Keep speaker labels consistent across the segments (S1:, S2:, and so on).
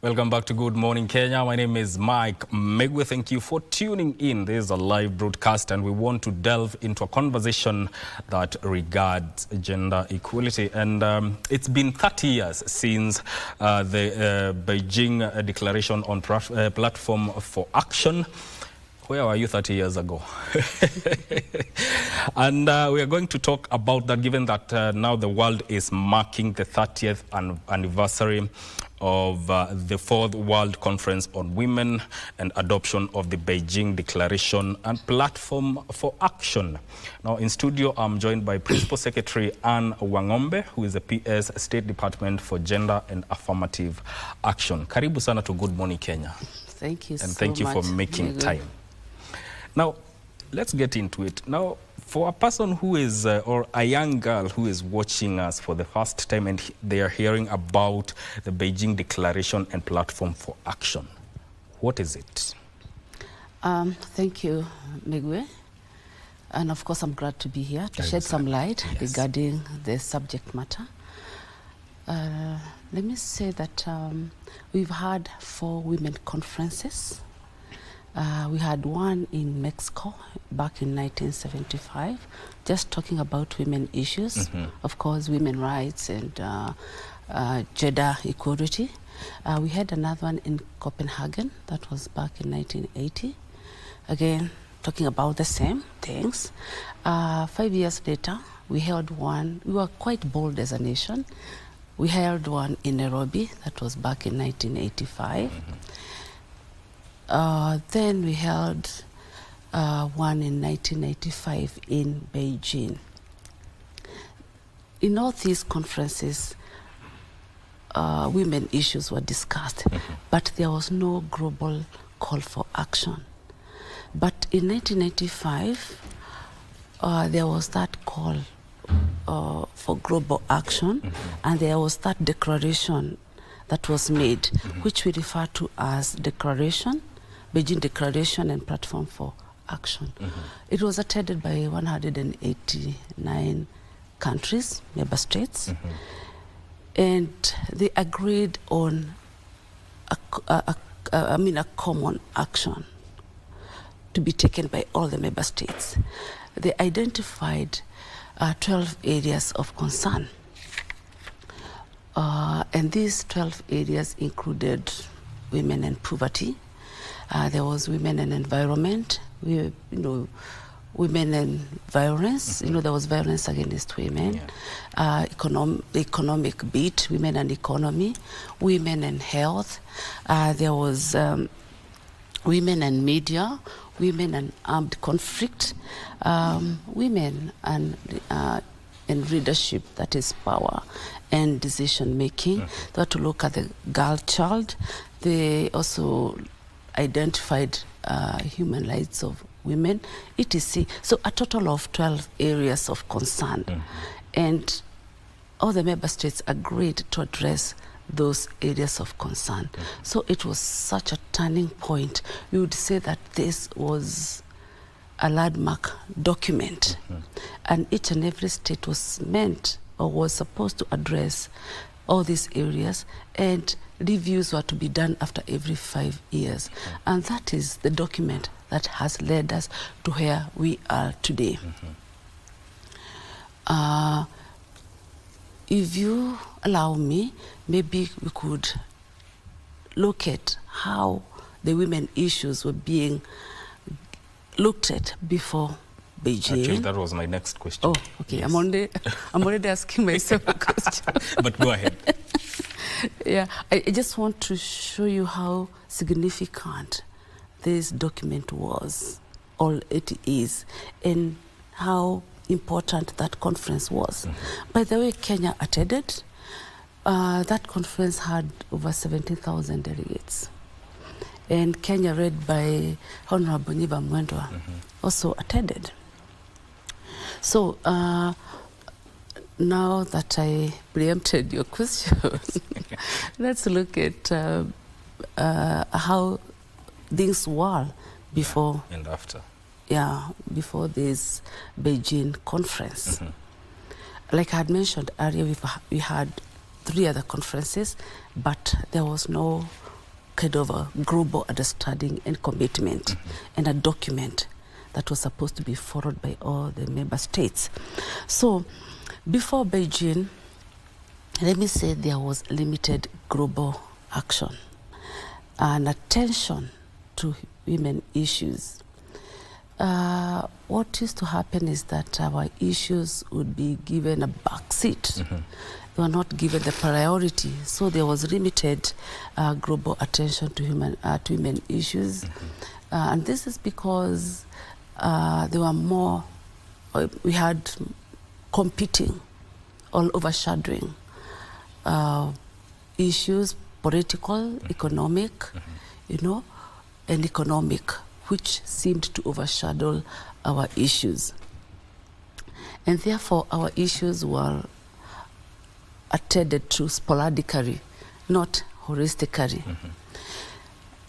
S1: Welcome back to Good Morning Kenya. My name is Mike Megwe. Thank you for tuning in. This is a live broadcast and we want to delve into a conversation that regards gender equality. And it's been 30 years since the Beijing Declaration on Platform for Action. Where were you 30 years ago? And we are going to talk about that, given that now the world is marking the 30th anniversary of the 4th World Conference on Women and adoption of the Beijing Declaration and Platform for Action. Now in studio, I'm joined by Principal Secretary Anne Wangombe, who is the PS State Department for Gender and Affirmative Action. Karibu sana to Good Morning Kenya.
S2: Thank you so much.
S1: And thank you for making time. Now, let's get into it. Now, for a person who is, or a young girl who is watching us for the first time and they are hearing about the Beijing Declaration and Platform for Action, what is it?
S2: Thank you, Megwe. And of course, I'm glad to be here to shed some light regarding the subject matter. Let me say that we've had 4 women conferences. We had one in Mexico back in 1975, just talking about women issues, of course, women rights and gender equality. We had another one in Copenhagen, that was back in 1980, again, talking about the same things. 5 years later, we held one. We were quite bold as a nation. We held one in Nairobi, that was back in 1985. Then we held one in 1995 in Beijing. In all these conferences, women issues were discussed, but there was no global call for action. But in 1995, there was that call for global action, and there was that declaration that was made, which we refer to as Declaration, Beijing Declaration and Platform for Action. It was attended by 189 countries, member states, and they agreed on a common action to be taken by all the member states. They identified 12 areas of concern. And these 12 areas included women and poverty. There was women and environment, women and violence. There was violence against women. Economic beat, women and economy, women and health. There was women and media, women and armed conflict, women and leadership, that is power and decision making. They had to look at the girl child. They also identified human rights of women, etc. So a total of 12 areas of concern. And all the member states agreed to address those areas of concern. So it was such a turning point. We would say that this was a landmark document, and each and every state was meant or was supposed to address all these areas, and reviews were to be done after every 5 years. And that is the document that has led us to where we are today. If you allow me, maybe we could look at how the women issues were being looked at before Beijing.
S1: Actually, that was my next question.
S2: Oh, okay. Yes. I'm already asking myself a question.
S1: But go ahead.
S2: Yeah, I just want to show you how significant this document was, or it is, and how important that conference was. By the way, Kenya attended. That conference had over 17,000 delegates. And Kenya, led by Honorable Niva Mwendwa, also attended. So now that I preempted your question, let's look at how things were before
S1: and after.
S2: Yeah, before this Beijing conference. Like I had mentioned earlier, we had 3 other conferences, but there was no kind of a global understanding and commitment, and a document that was supposed to be followed by all the member states. So before Beijing, let me say there was limited global action and attention to women issues. What used to happen is that our issues would be given a backseat. They were not given the priority, so there was limited global attention to women issues. And this is because there were more, we had competing, all overshadowing issues, political, economic, and economic, which seemed to overshadow our issues. And therefore, our issues were attended to sporadically, not holistically.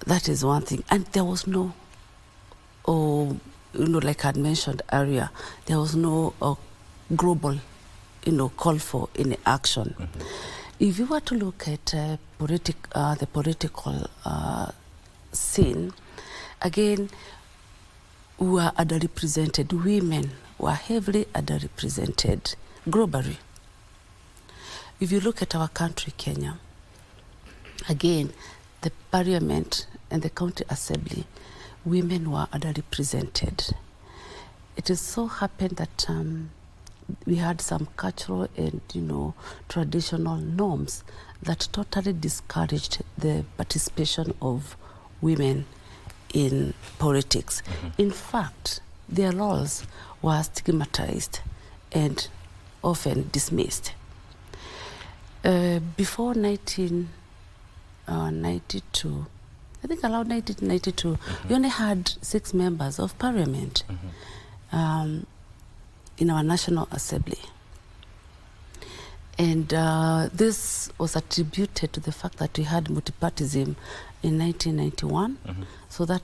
S2: That is one thing. And there was no, like I had mentioned earlier, there was no global, call for any action. If you were to look at the political scene, again, we were underrepresented. Women were heavily underrepresented globally. If you look at our country, Kenya, again, the parliament and the county assembly, women were underrepresented. It is so happened that we had some cultural and traditional norms that totally discouraged the participation of women in politics. In fact, their roles were stigmatized and often dismissed. Before 1992, I think around 1992, we only had 6 members of parliament in our National Assembly. And this was attributed to the fact that we had multipartyism in 1991. So that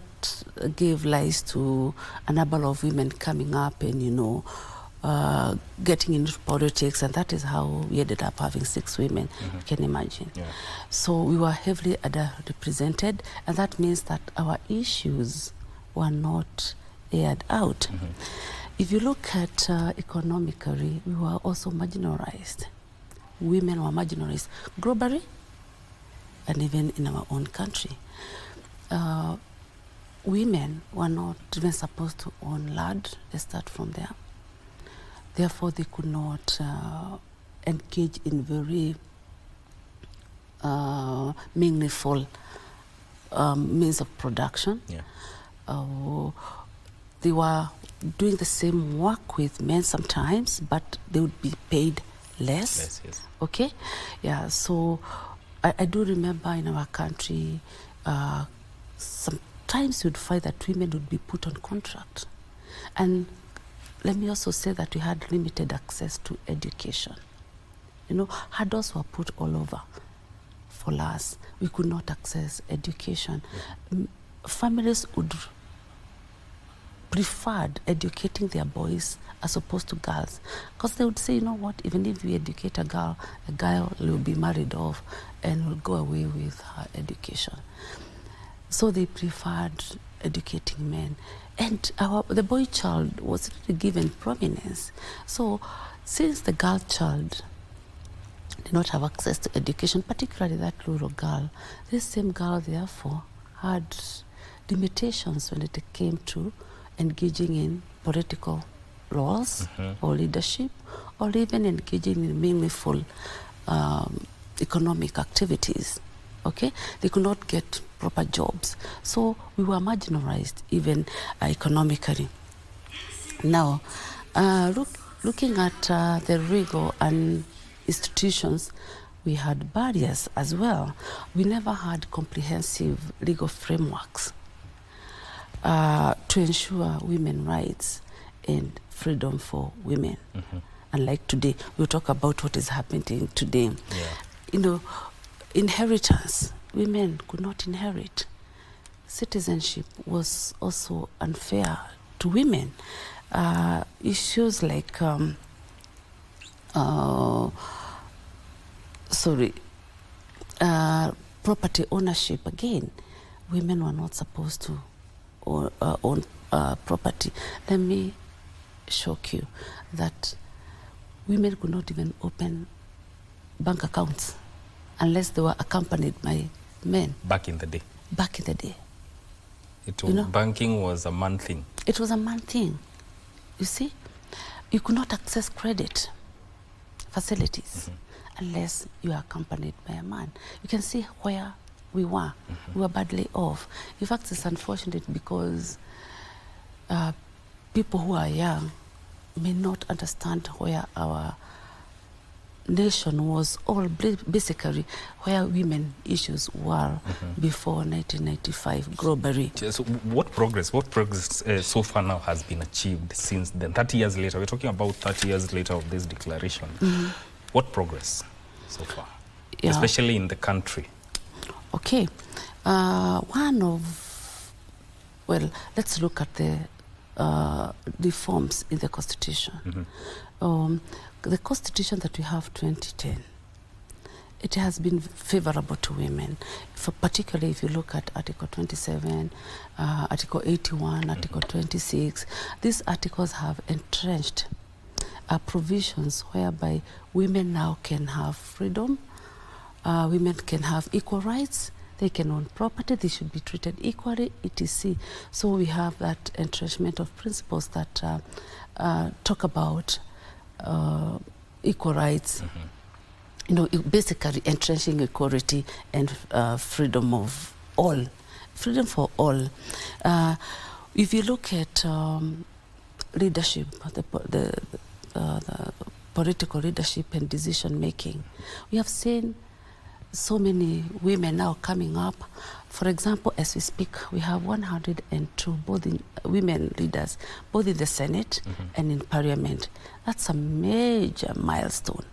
S2: gave rise to a number of women coming up and, getting into politics, and that is how we ended up having 6 women, you can imagine. So we were heavily underrepresented, and that means that our issues were not aired out. If you look at economically, we were also marginalized. Women were marginalized globally and even in our own country. Women were not even supposed to own land. Let's start from there. Therefore, they could not engage in very meaningful means of production. They were doing the same work with men sometimes, but they would be paid less. Okay? Yeah, so I do remember in our country, sometimes you'd find that women would be put on contract. And let me also say that we had limited access to education. Hurdles were put all over for us. We could not access education. Families would preferred educating their boys as opposed to girls, because they would say, even if we educate a girl will be married off and will go away with her education. So they preferred educating men, and the boy child was really given prominence. So since the girl child did not have access to education, particularly that rural girl, this same girl therefore had limitations when it came to engaging in political roles or leadership, or even engaging in meaningful economic activities. Okay, they could not get proper jobs, so we were marginalized even economically. Now, looking at the legal and institutions, we had barriers as well. We never had comprehensive legal frameworks to ensure women's rights and freedom for women. Unlike today, we'll talk about what is happening today. Inheritance, women could not inherit. Citizenship was also unfair to women. Issues like property ownership, again, women were not supposed to own property. Let me shock you that women could not even open bank accounts unless they were accompanied by men.
S1: Back in the day.
S2: Back in the day.
S1: Banking was a man thing.
S2: It was a man thing. You see, you could not access credit facilities unless you are accompanied by a man. You can see where we were. We were badly off. In fact, it's unfortunate because people who are young may not understand where our nation was all basically where women issues were before 1995 globally.
S1: So what progress so far now has been achieved since then? 30 years later, we're talking about 30 years later of this declaration. What progress so far, especially in the country?
S2: Okay, let's look at the reforms in the Constitution. The Constitution that we have 2010, it has been favorable to women, particularly if you look at Article 27, Article 81, Article 26. These articles have entrenched provisions whereby women now can have freedom, women can have equal rights, they can own property, they should be treated equally, etc. So we have that entrenchment of principles that talk about equal rights, basically entrenching equality and freedom of all, freedom for all. If you look at leadership, the political leadership and decision making, we have seen so many women now coming up. For example, as we speak, we have 102 women leaders, both in the Senate and in Parliament. That's a major milestone.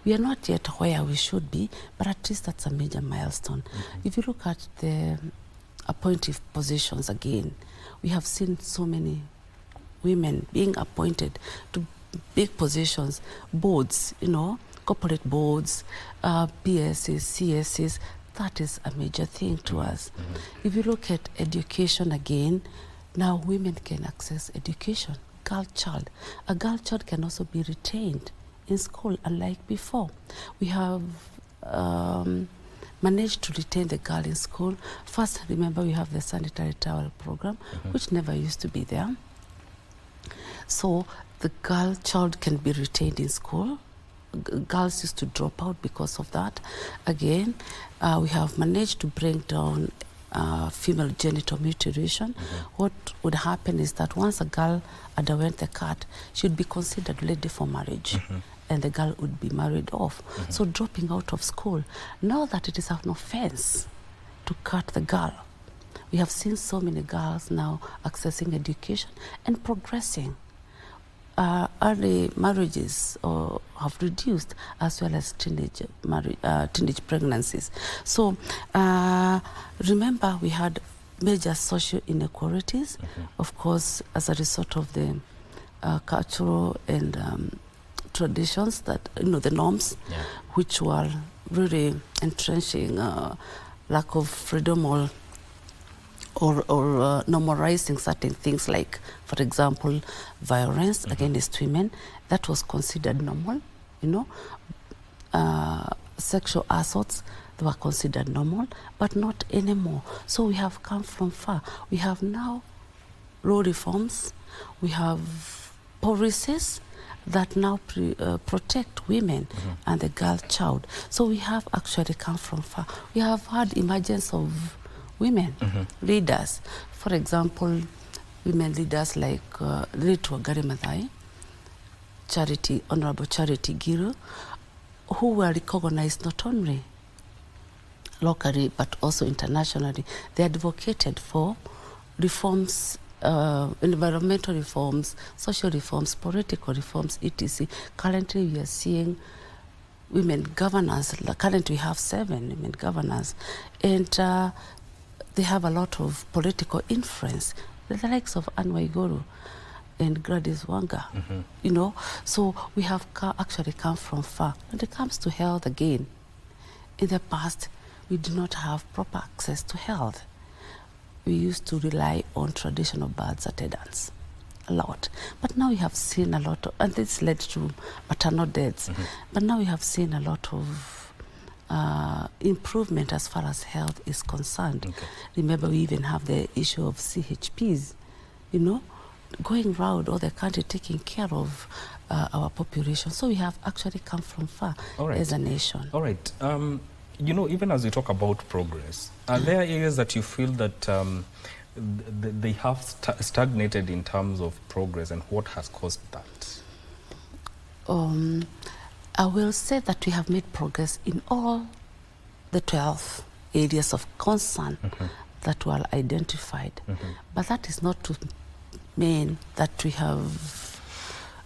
S2: We are not yet where we should be, but at least that's a major milestone. If you look at the appointive positions again, we have seen so many women being appointed to big positions, boards, corporate boards, PSs, CSs. That is a major thing to us. If you look at education again, now women can access education. Girl child. A girl child can also be retained in school, unlike before. We have managed to retain the girl in school. First, remember, we have the sanitary towel program, which never used to be there. So the girl child can be retained in school. Girls used to drop out because of that. Again, we have managed to bring down female genital mutilation. What would happen is that once a girl underwent the cut, she would be considered ready for marriage, and the girl would be married off. So dropping out of school, now that it is an offense to cut the girl, we have seen so many girls now accessing education and progressing. Early marriages have reduced, as well as teenage pregnancies. So remember, we had major social inequalities, of course, as a result of the cultural and traditions that, the norms, which were really entrenching lack of freedom or normalizing certain things, like, for example, violence against women. That was considered normal, sexual assaults, they were considered normal, but not anymore. So we have come from far. We have now law reforms, we have policies that now protect women and the girl child. So we have actually come from far. We have had emergence of women leaders. For example, women leaders like Litwa Garimathai, Honorable Charity Giru, who were recognized not only locally but also internationally. They advocated for reforms, environmental reforms, social reforms, political reforms, etc. Currently, we are seeing women governors. Currently, we have 7 women governors, and they have a lot of political influence, the likes of Anne Waiguru and Gladys Wanga, So we have actually come from far. When it comes to health again, in the past, we do not have proper access to health. We used to rely on traditional birth attendants a lot. But now we have seen a lot of, and this led to maternal deaths, but now we have seen a lot of improvement as far as health is concerned.
S1: Okay.
S2: Remember, we even have the issue of CHPs, you know, going around all the country taking care of our population. So we have actually come from far as a nation.
S1: All right. You know, even as we talk about progress, are there areas that you feel that they have stagnated in terms of progress, and what has caused that?
S2: I will say that we have made progress in all the 12 areas of concern that were identified. But that is not to mean that we have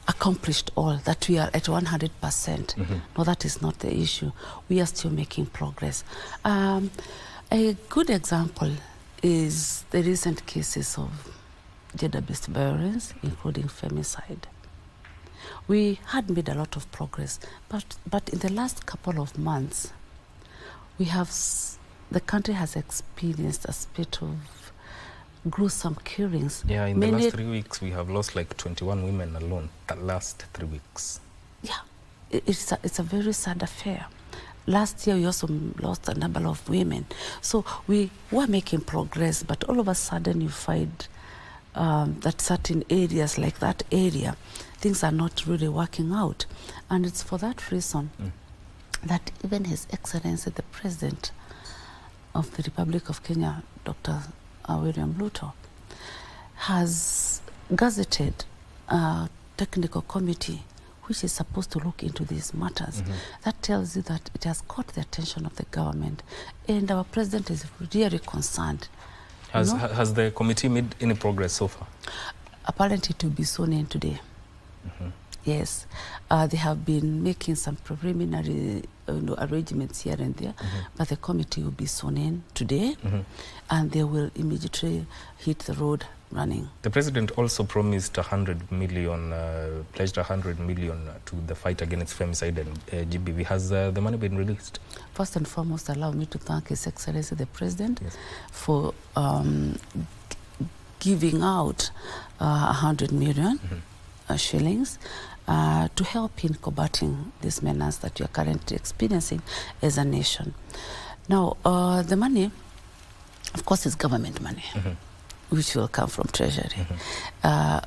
S2: accomplished all, that we are at 100%. No, that is not the issue. We are still making progress. A good example is the recent cases of gender-based violence, including femicide. We had made a lot of progress, but in the last couple of months, the country has experienced a spate of gruesome killings.
S1: Yeah, in the last 3 weeks, we have lost like 21 women alone, the last 3 weeks.
S2: Yeah, it's a very sad affair. Last year, we also lost a number of women. So we were making progress, but all of a sudden you find that certain areas, like that area, things are not really working out. And it's for that reason that even His Excellency, the President of the Republic of Kenya, Dr. William Ruto, has gazetted a technical committee which is supposed to look into these matters. That tells you that it has caught the attention of the government, and our president is really concerned.
S1: Has the committee made any progress so far?
S2: Apparently it will be sworn in today. Yes, they have been making some preliminary arrangements here and there, but the committee will be sworn in today, and they will immediately hit the road running. The
S1: president also promised 100 million, pledged 100 million to the fight against femicide and GBV. Has the money been released?
S2: First and foremost, allow me to thank His Excellency the President for giving out 100 million shillings to help in combating this menace that we are currently experiencing as a nation. Now, the money, of course, is government money, which will come from Treasury.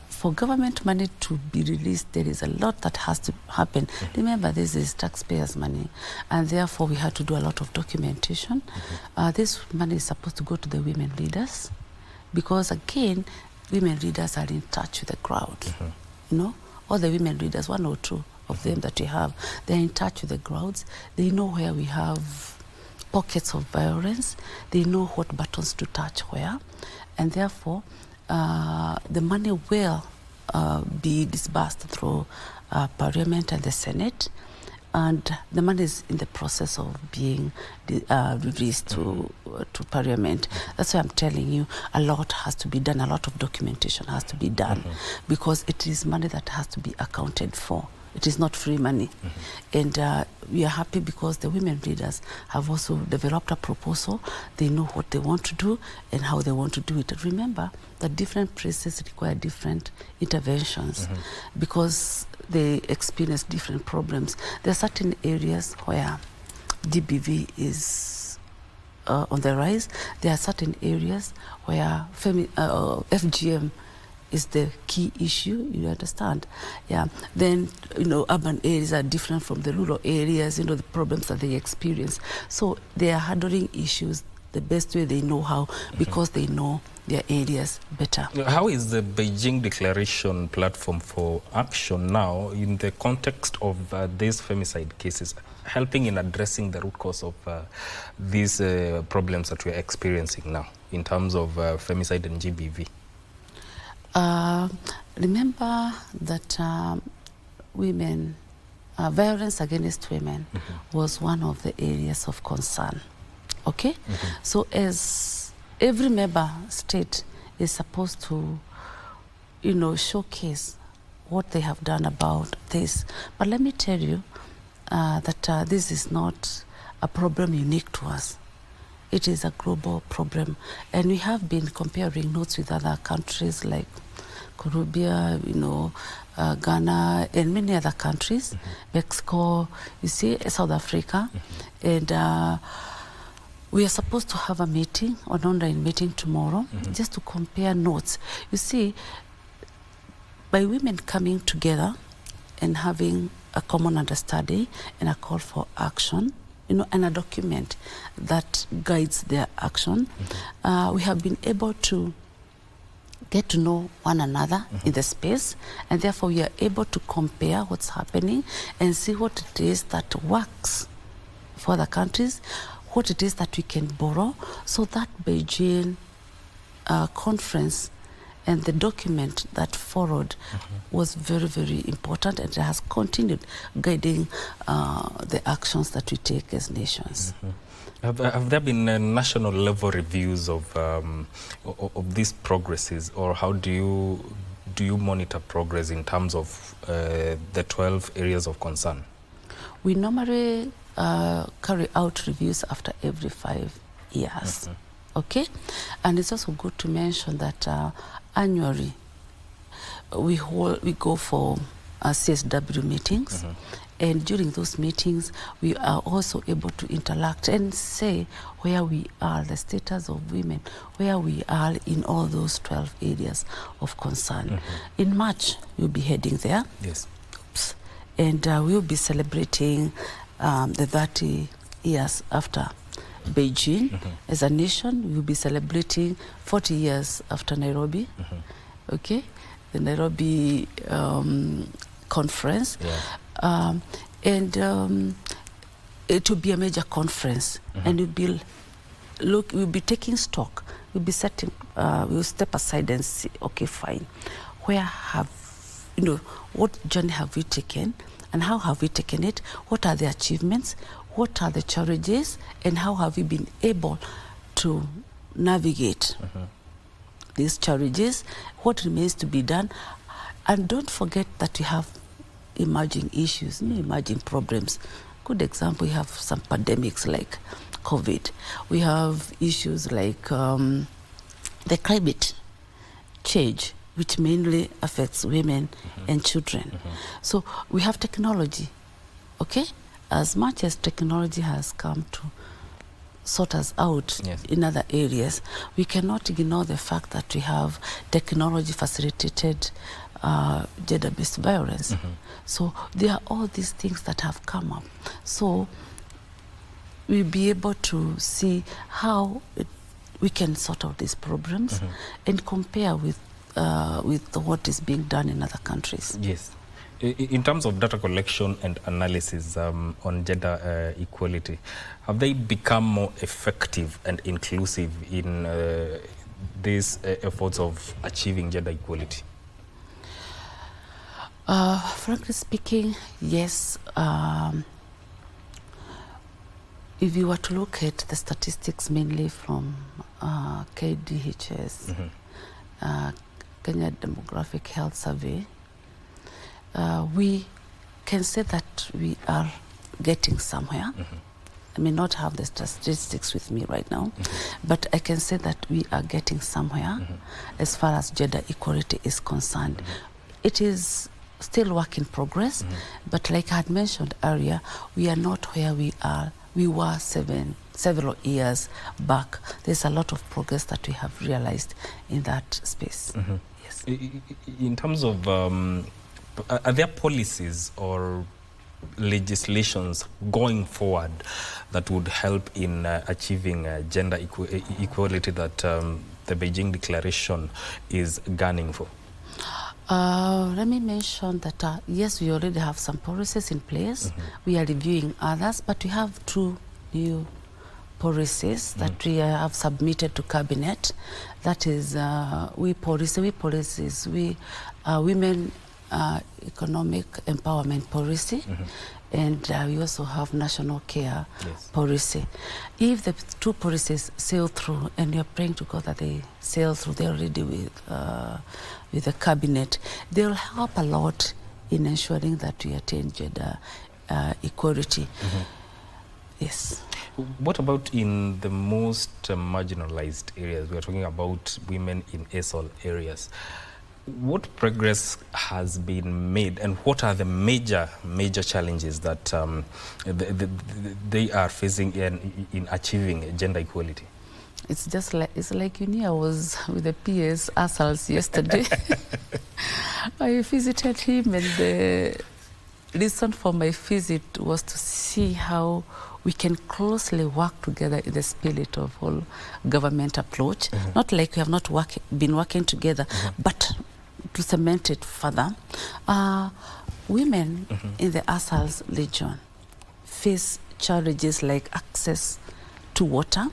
S2: For government money to be released, there is a lot that has to happen. Remember, this is taxpayers' money, and therefore we had to do a lot of documentation. This money is supposed to go to the women leaders, because again, women leaders are in touch with the crowd. You know, all the women leaders, 1 or 2 of them that we have, they're in touch with the crowds. They know where we have pockets of violence. They know what buttons to touch where, and therefore the money will be disbursed through Parliament and the Senate, and the money is in the process of being released to Parliament. That's why I'm telling you, a lot has to be done, a lot of documentation has to be done, because it is money that has to be accounted for. It is not free money. And we are happy because the women leaders have also developed a proposal. They know what they want to do and how they want to do it. Remember that different places require different interventions because they experience different problems. There are certain areas where GBV is on the rise. There are certain areas where FGM is the key issue, you understand? Yeah. Then, urban areas are different from the rural areas, the problems that they experience. So they are handling issues the best way they know how, because they know their areas better.
S1: How is the Beijing Declaration platform for action now in the context of these femicide cases, helping in addressing the root cause of these problems that we're experiencing now in terms of femicide and GBV?
S2: Remember that violence against women was one of the areas of concern. Okay? So as every member state is supposed to, showcase what they have done about this. But let me tell you that this is not a problem unique to us. It is a global problem. And we have been comparing notes with other countries like Caribbean, Ghana, and many other countries, Mexico, you see, South Africa. And we are supposed to have a meeting, an online meeting tomorrow, just to compare notes. You see, by women coming together and having a common understanding and a call for action, and a document that guides their action, we have been able to get to know one another in the space, and therefore we are able to compare what's happening and see what it is that works for other countries, what it is that we can borrow, so that Beijing conference and the document that followed was very, very important, and it has continued guiding the actions that we take as nations.
S1: Have there been national level reviews of these progresses, or how do you monitor progress in terms of the 12 areas of concern?
S2: We normally carry out reviews after every 5 years. Okay, and it's also good to mention that annually we go for CSW meetings, and during those meetings we are also able to interact and say where we are, the status of women, where we are in all those 12 areas of concern. In March we'll be heading there.
S1: Yes.
S2: And we'll be celebrating the 30 years after Beijing. As a nation, we'll be celebrating 40 years after Nairobi. Okay, the Nairobi conference. And it will be a major conference, and we'll be taking stock. We'll be setting. We'll step aside and see. Okay, fine. What journey have we taken, and how have we taken it? What are the achievements? What are the challenges, and how have we been able to navigate these challenges? What remains to be done? And don't forget that we have emerging issues, emerging problems. Good example, we have some pandemics like COVID. We have issues like the climate change, which mainly affects women and children. So we have technology, okay? As much as technology has come to sort us out in other areas, we cannot ignore the fact that we have technology-facilitated gender-based violence. So there are all these things that have come up. So we'll be able to see how we can sort out these problems and compare with what is being done in other countries.
S1: Yes. In terms of data collection and analysis on gender equality, have they become more effective and inclusive in these efforts of achieving gender equality?
S2: Frankly speaking, yes. If you were to look at the statistics mainly from KDHS, Kenya Demographic Health Survey, we can say that we are getting somewhere. I may not have the statistics with me right now, but I can say that we are getting somewhere as far as gender equality is concerned. It is still work in progress, but like I had mentioned earlier, we are not where we were several years back. There's a lot of progress that we have realized in that space. Yes.
S1: In terms of are there policies or legislations going forward that would help in achieving gender equality that the Beijing Declaration is gunning for?
S2: Let me mention that, yes, we already have some policies in place. We are reviewing others, but we have 2 new policies that we have submitted to Cabinet. That is, Women Economic Empowerment Policy, and we also have National Care Policy. If the 2 policies sail through, and we are praying to God that they sail through, they're already with the Cabinet, they will help a lot in ensuring that we attain gender equality. Yes.
S1: What about in the most marginalized areas? We are talking about women in ASOL areas. What progress has been made, and what are the major challenges that they are facing in achieving gender equality?
S2: It's just like, it's like, you know, I was with the PS Asals yesterday. I visited him, and the reason for my visit was to see how we can closely work together in the spirit of whole government approach. Not like we have not been working together, but to cement it further. Women in the Asals region face challenges like access to water.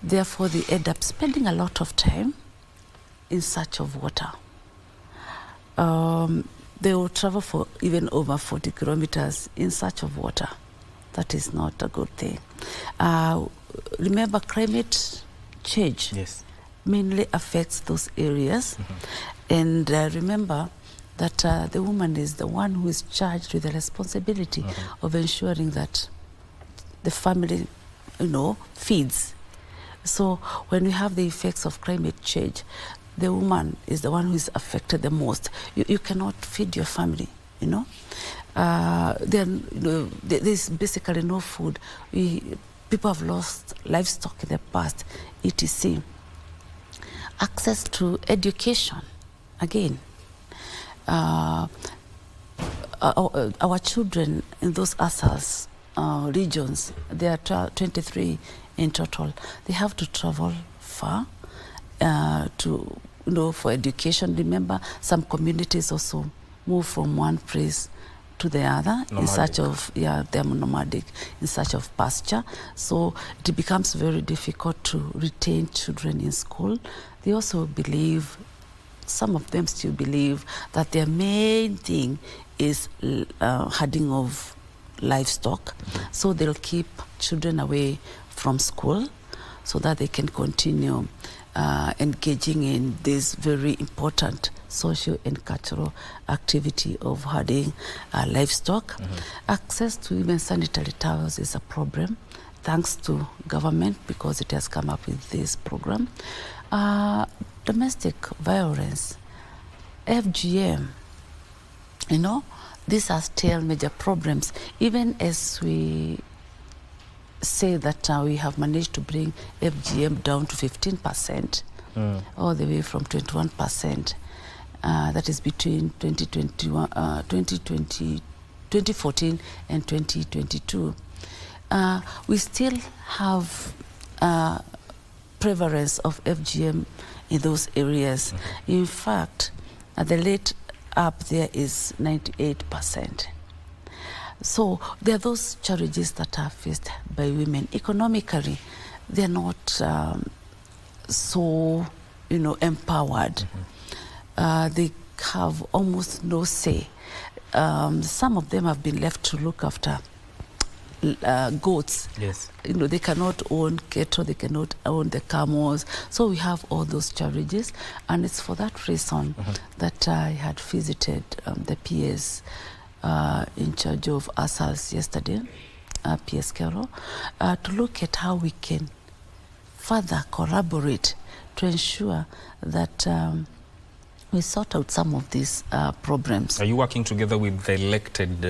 S2: Therefore, they end up spending a lot of time in search of water. They will travel for even over 40 kilometers in search of water. That is not a good thing. Remember, climate change mainly affects those areas. And remember that the woman is the one who is charged with the responsibility of ensuring that the family, you know, feeds. So when we have the effects of climate change, the woman is the one who is affected the most. You cannot feed your family, you know. There's basically no food. People have lost livestock in the past, etc. Access to education, again. Our children in those Asals regions, there are 23 in total. They have to travel far to, you know, for education. Remember, some communities also move from one place to the other in search of, they're nomadic, in search of pasture. So it becomes very difficult to retain children in school. They also believe, some of them still believe, that their main thing is herding of livestock. So they'll keep children away from school so that they can continue engaging in this very important social and cultural activity of herding livestock. Access to even sanitary towels is a problem, thanks to government, because it has come up with this program. Domestic violence, FGM, you know, these are still major problems. Even as we say that we have managed to bring FGM down to 15%, all the way from 21%. That is between 2014 and 2022. We still have prevalence of FGM in those areas. In fact, the rate up there is 98%. So there are those challenges that are faced by women. Economically, they're not so, you know, empowered. They have almost no say. Some of them have been left to look after goats. You know, they cannot own cattle, they cannot own the camels. So we have all those challenges, and it's for that reason that I had visited the PS in charge of Asals yesterday, PS Carol, to look at how we can further collaborate to ensure that we sort out some of these problems.
S1: Are you working together with the elected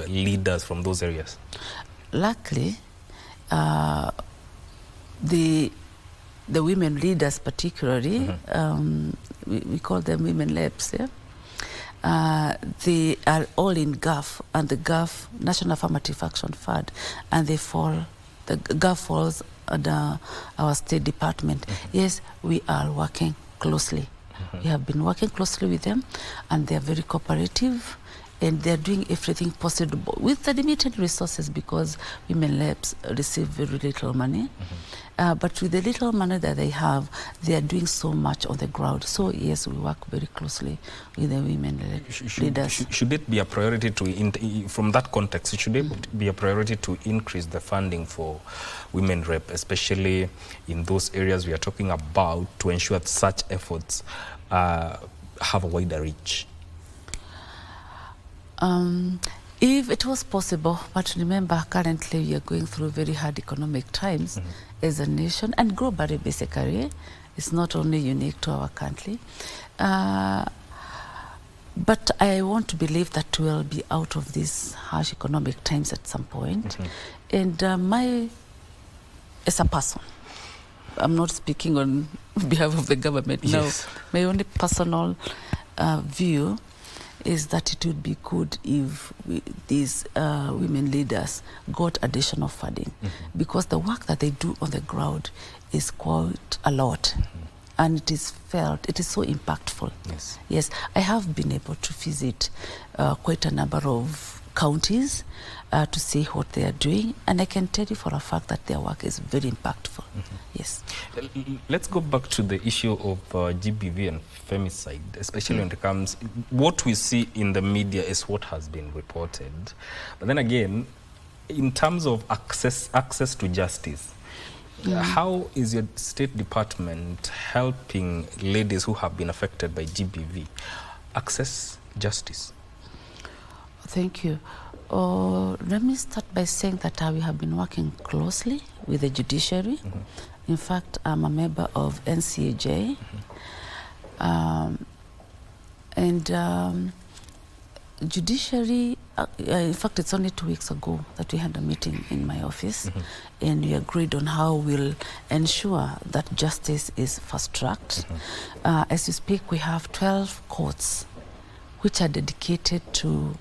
S1: leaders from those areas?
S2: Luckily, the women leaders particularly, we call them women reps, they are all in GAF, and the GAF, National Affirmative Action Fund, and the GAF falls under our State Department. Yes, we are working closely. We have been working closely with them, and they are very cooperative, and they are doing everything possible with the limited resources, because women reps receive very little money. But with the little money that they have, they are doing so much on the ground. So yes, we work very closely with the women leaders.
S1: Should it be a priority to, from that context, should it be a priority to increase the funding for women rep, especially in those areas we are talking about, to ensure that such efforts have a wider reach?
S2: If it was possible, but remember, currently we are going through very hard economic times as a nation, and globally basically. It's not only unique to our country. But I want to believe that we'll be out of these harsh economic times at some point. And as a person, I'm not speaking on behalf of the government. Yes. No, my only personal view is that it would be good if these women leaders got additional funding, because the work that they do on the ground is quite a lot. And it is felt, it is so impactful. Yes. Yes, I have been able to visit quite a number of counties to see what they are doing, and I can tell you for a fact that their work is very impactful. Yes.
S1: Let's go back to the issue of GBV and femicide, especially when it comes, what we see in the media is what has been reported. But then again, in terms of access to justice, how is your State Department helping ladies who have been affected by GBV access justice?
S2: Thank you. Let me start by saying that we have been working closely with the judiciary. In fact, I'm a member of NCAJ. Judiciary, in fact, it's only 2 weeks ago that we had a meeting in my office, and we agreed on how we'll ensure that justice is fast-tracked. As we speak, we have 12 courts which are dedicated to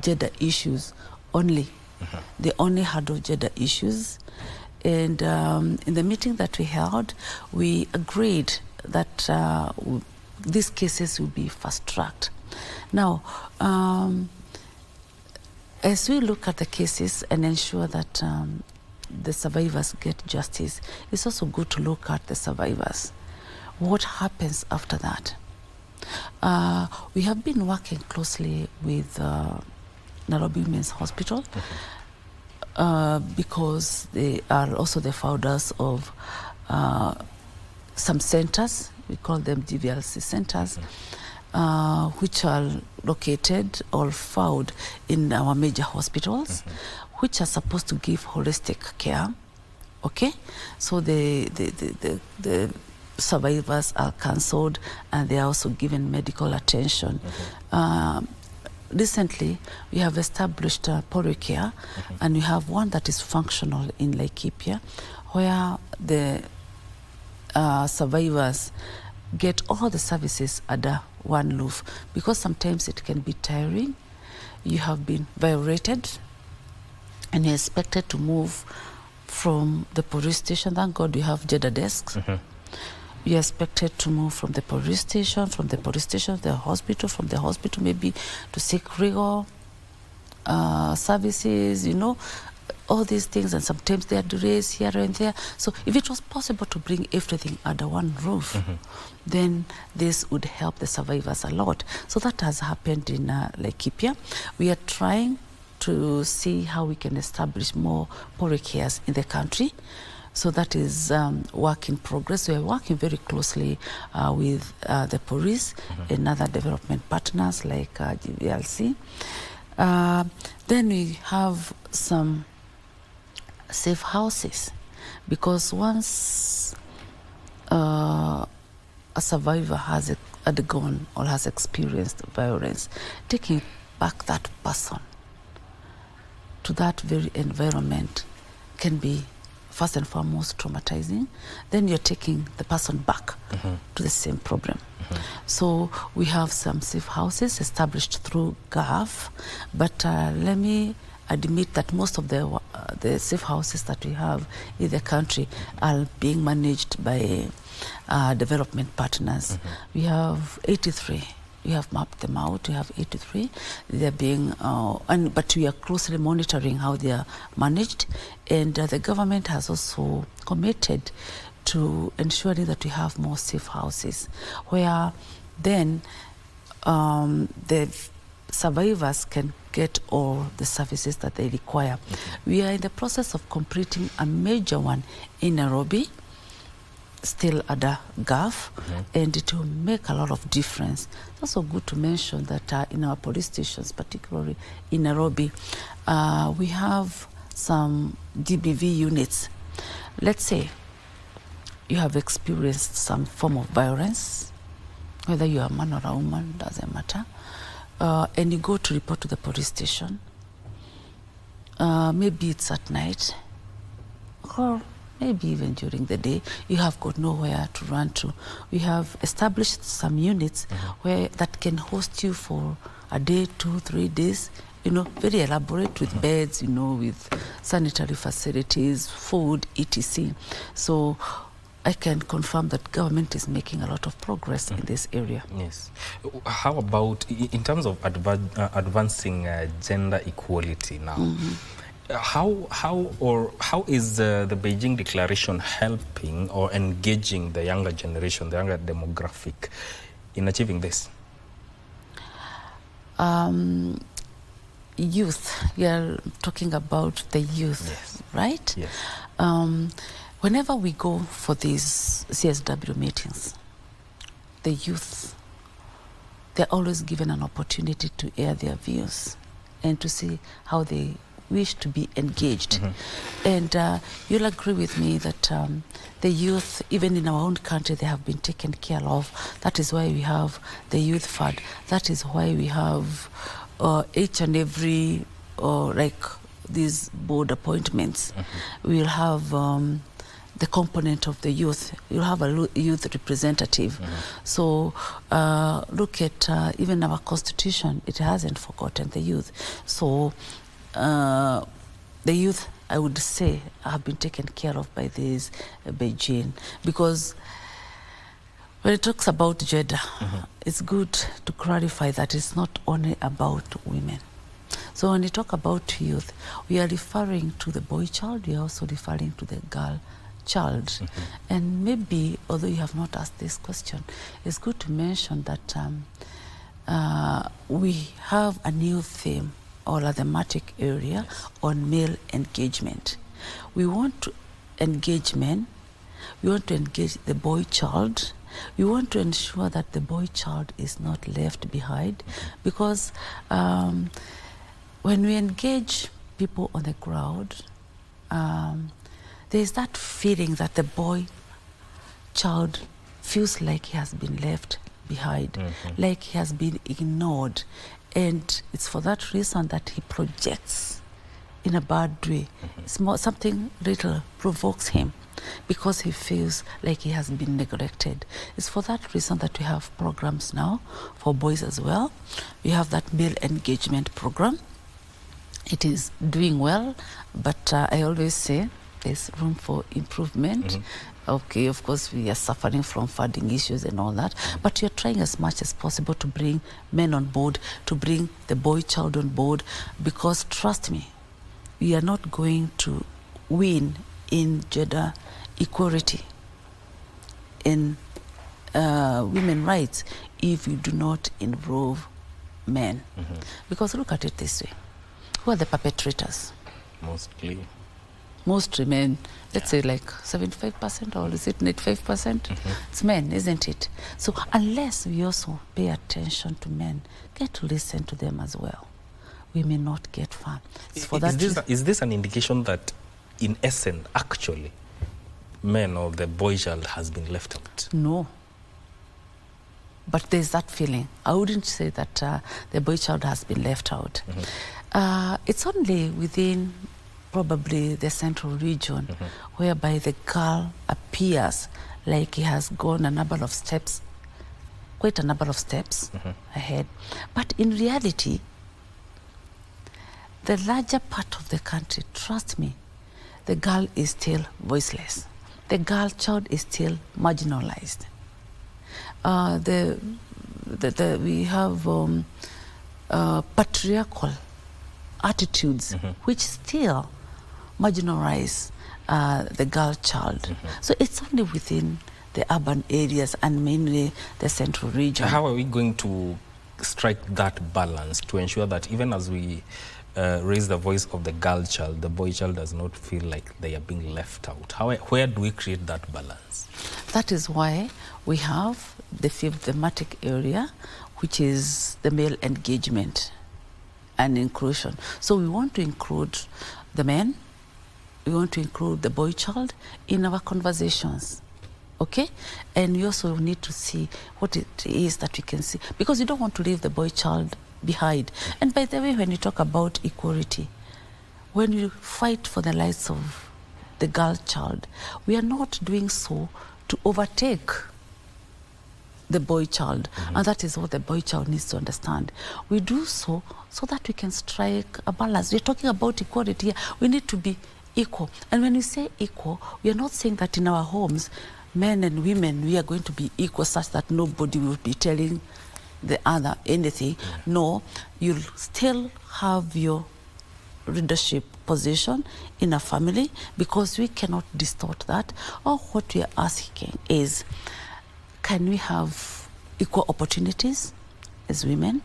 S2: gender issues only. They only handle gender issues. And in the meeting that we held, we agreed that these cases will be fast-tracked. Now, as we look at the cases and ensure that the survivors get justice, it's also good to look at the survivors. What happens after that? We have been working closely with Nairobi Women's Hospital because they are also the founders of some centers. We call them DVLC centers. Which are located or found in our major hospitals, which are supposed to give holistic care. Okay, so the survivors are counseled and they are also given medical attention. Recently, we have established polio care, and we have one that is functional in Laikipia, where the survivors get all the services under one roof, because sometimes it can be tiring. You have been violated and you're expected to move from the police station. Thank God we have gender desks. You're expected to move from the police station to the hospital, from the hospital maybe to seek legal services, you know, all these things, and sometimes there are delays here and there. So if it was possible to bring everything under one roof, then this would help the survivors a lot. So that has happened in Laikipia. We are trying to see how we can establish more polio cares in the country. So that is work in progress. We are working very closely with the police and other development partners like GVLC. Then we have some safe houses, because once a survivor has undergone or has experienced violence, taking back that person to that very environment can be first and foremost traumatizing. Then you're taking the person back to the same problem. So we have some safe houses established through GAF, but let me admit that most of the safe houses that we have in the country are being managed by development partners. We have 83. We have mapped them out. We have 83. They're being, but we are closely monitoring how they are managed, and the government has also committed to ensuring that we have more safe houses, where then the survivors can get all the services that they require. We are in the process of completing a major one in Nairobi, still under GAF, and it will make a lot of difference. It's also good to mention that in our police stations, particularly in Nairobi, we have some DBV units. Let's say you have experienced some form of violence, whether you are a man or a woman, doesn't matter, and you go to report to the police station. Maybe it's at night, or maybe even during the day, you have got nowhere to run to. We have established some units where that can host you for a day, 2-3 days, you know, very elaborate with beds, you know, with sanitary facilities, food, etc. So I can confirm that government is making a lot of progress in this area.
S1: Yes. How about in terms of advancing gender equality now? How is the Beijing Declaration helping or engaging the younger generation, the younger demographic, in achieving this?
S2: Youth, you're talking about the youth,
S1: yes.
S2: right?
S1: Yes.
S2: Whenever we go for these CSW meetings, the youth, they're always given an opportunity to air their views and to see how they wish to be engaged. And you'll agree with me that the youth, even in our own country, they have been taken care of. That is why we have the youth fund. That is why we have each and every, like these board appointments, we'll have the component of the youth. You'll have a youth representative. So look at even our constitution, it hasn't forgotten the youth. So the youth, I would say, have been taken care of by this Beijing, because when it talks about gender, it's good to clarify that it's not only about women. So when we talk about youth, we are referring to the boy child, we are also referring to the girl child. And maybe, although you have not asked this question, it's good to mention that we have a new theme or a thematic area on male engagement. We want to engage men, we want to engage the boy child, we want to ensure that the boy child is not left behind, because when we engage people on the ground, there's that feeling that the boy child feels like he has been left behind, like he has been ignored. And it's for that reason that he projects in a bad way. It's more, something little provokes him because he feels like he has been neglected. It's for that reason that we have programs now for boys as well. We have that male engagement program. It is doing well, but I always say there's room for improvement. Okay, of course, we are suffering from funding issues and all that, but you're trying as much as possible to bring men on board, to bring the boy child on board, because trust me, we are not going to win in gender equality, in women's rights, if you do not involve men. Because look at it this way, who are the perpetrators? Mostly men, let's say like 75%, or is it 95%? It's men, isn't it? So unless we also pay attention to men, get to listen to them as well, we may not get far.
S1: Is this an indication that, in essence, actually, men or the boy child has been left out?
S2: No. But there's that feeling. I wouldn't say that the boy child has been left out. It's only within probably the central region whereby the girl appears like he has gone a number of steps, quite a number of steps ahead. But in reality, the larger part of the country, trust me, the girl is still voiceless. The girl child is still marginalized. We have patriarchal attitudes which still marginalize the girl child. So it's only within the urban areas and mainly the central region.
S1: How are we going to strike that balance to ensure that even as we raise the voice of the girl child, the boy child does not feel like they are being left out? Where do we create that balance?
S2: That is why we have the fifth thematic area, which is the male engagement and inclusion. So we want to include the men, we want to include the boy child in our conversations, okay? And we also need to see what it is that we can see, because you don't want to leave the boy child behind. And by the way, when you talk about equality, when you fight for the rights of the girl child, we are not doing so to overtake the boy child, and that is what the boy child needs to understand. We do so that we can strike a balance. We're talking about equality here. We need to be equal. And when we say equal, we are not saying that in our homes, men and women, we are going to be equal such that nobody will be telling the other anything. No, you'll still have your leadership position in a family, because we cannot distort that. Or what we are asking is, can we have equal opportunities as women?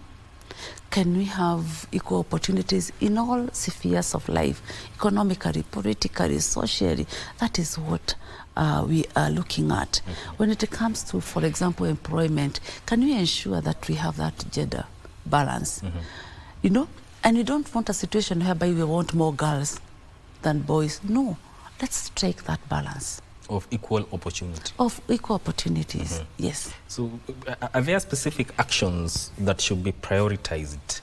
S2: Can we have equal opportunities in all spheres of life, economically, politically, socially? That is what we are looking at. When it comes to, for example, employment, can we ensure that we have that gender balance? You know, and we don't want a situation whereby we want more girls than boys. No, let's strike that balance.
S1: Of equal opportunity.
S2: Of equal opportunities, yes.
S1: So are there specific actions that should be prioritized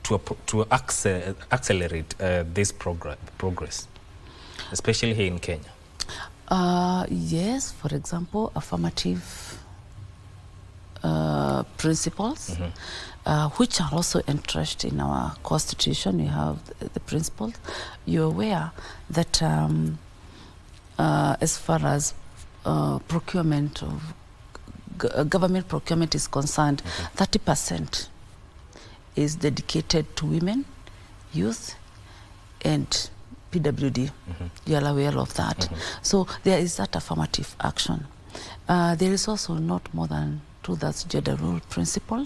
S1: to accelerate this progress, especially here in Kenya?
S2: Yes, for example, affirmative principles, which are also entrenched in our constitution. We have the principles. You're aware that as far as procurement of government procurement is concerned, 30% is dedicated to women, youth, and PWD. You are aware of that. So there is that affirmative action. There is also not more than 2/3 gender role principle.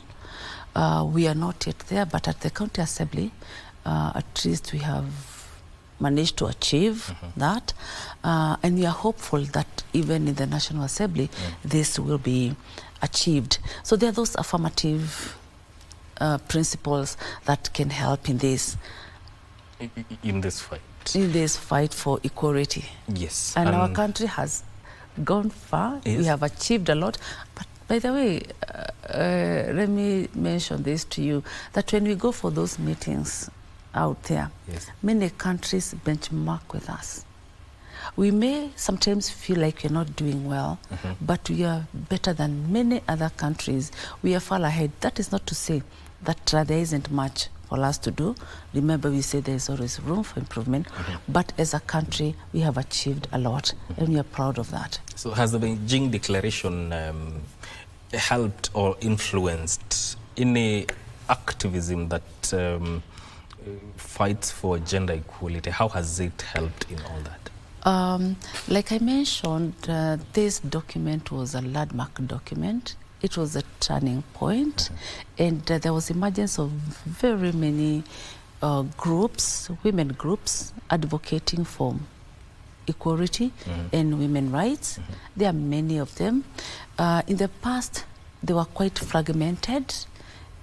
S2: We are not yet there, but at the county assembly, at least we have managed to achieve that, and we are hopeful that even in the National Assembly, this will be achieved. So there are those affirmative principles that can help in this.
S1: In this fight.
S2: In this fight for equality.
S1: Yes.
S2: And our country has gone far. Yes. We have achieved a lot. But by the way, let me mention this to you, that when we go for those meetings out there, many countries benchmark with us. We may sometimes feel like we're not doing well, but we are better than many other countries. We are far ahead. That is not to say that there isn't much for us to do. Remember, we say there's always room for improvement, but as a country, we have achieved a lot, and we are proud of that.
S1: So has the Beijing Declaration helped or influenced any activism that fights for gender equality? How has it helped in all that?
S2: Like I mentioned, this document was a landmark document. It was a turning point, and there was emergence of very many groups, women groups, advocating for equality and women rights. There are many of them. In the past, they were quite fragmented,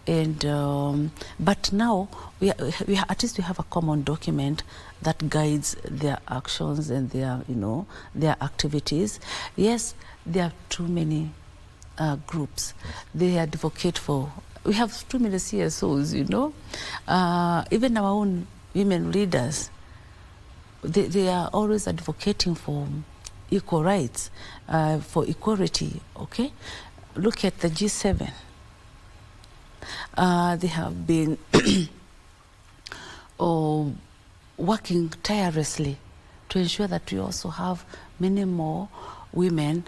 S2: and but now we at least we have a common document that guides their actions and their their activities. Yes, there are too many groups. They advocate for. We have too many CSOs, even our own women leaders. They are always advocating for equal rights, for equality. Okay, look at the G7. They have been working tirelessly to ensure that we also have many more women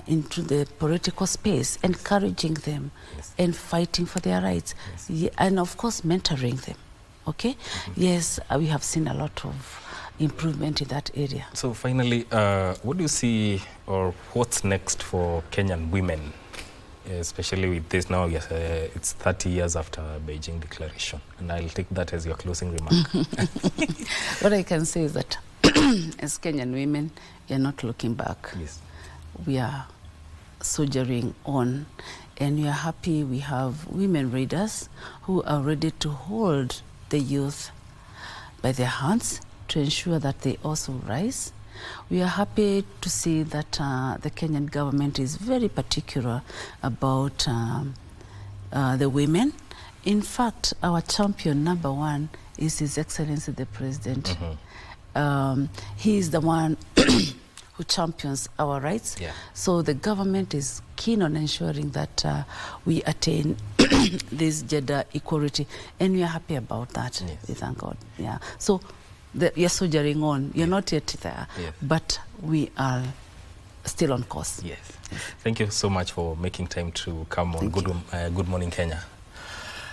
S2: into the political space, encouraging them and fighting for their rights, and of course mentoring them. Okay, yes, we have seen a lot of improvement in that area.
S1: So finally, what do you see, or what's next for Kenyan women, especially with this now? Yes, it's 30 years after Beijing Declaration, and I'll take that as your closing remark.
S2: What I can say is that as Kenyan women, we are not looking back.
S1: Yes.
S2: we are soldiering on, and we are happy we have women leaders who are ready to hold the youth by their hands to ensure that they also rise. We are happy to see that the Kenyan government is very particular about the women. In fact, our champion number one is His Excellency the President. He is the one who champions our rights. Yeah. So the government is keen on ensuring that we attain this gender equality, and we are happy about that. Yes. We thank God. Yeah. So you're soldiering on. You're not yet there, but we are still on course.
S1: Yes. Thank you so much for making time to come on Good Morning Kenya.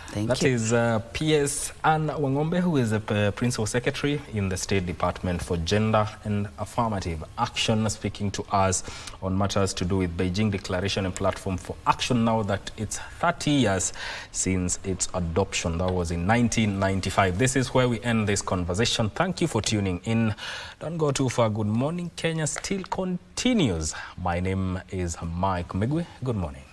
S2: Thank
S1: you.
S2: That
S1: is PS Anne Wangombe, who is the Principal Secretary in the State Department for Gender and Affirmative Action, speaking to us on matters to do with Beijing Declaration and Platform for Action, now that it's 30 years since its adoption. That was in 1995. This is where we end this conversation. Thank you for tuning in. Don't go too far. Good Morning Kenya still continues. My name is Mike Migwe. Good morning.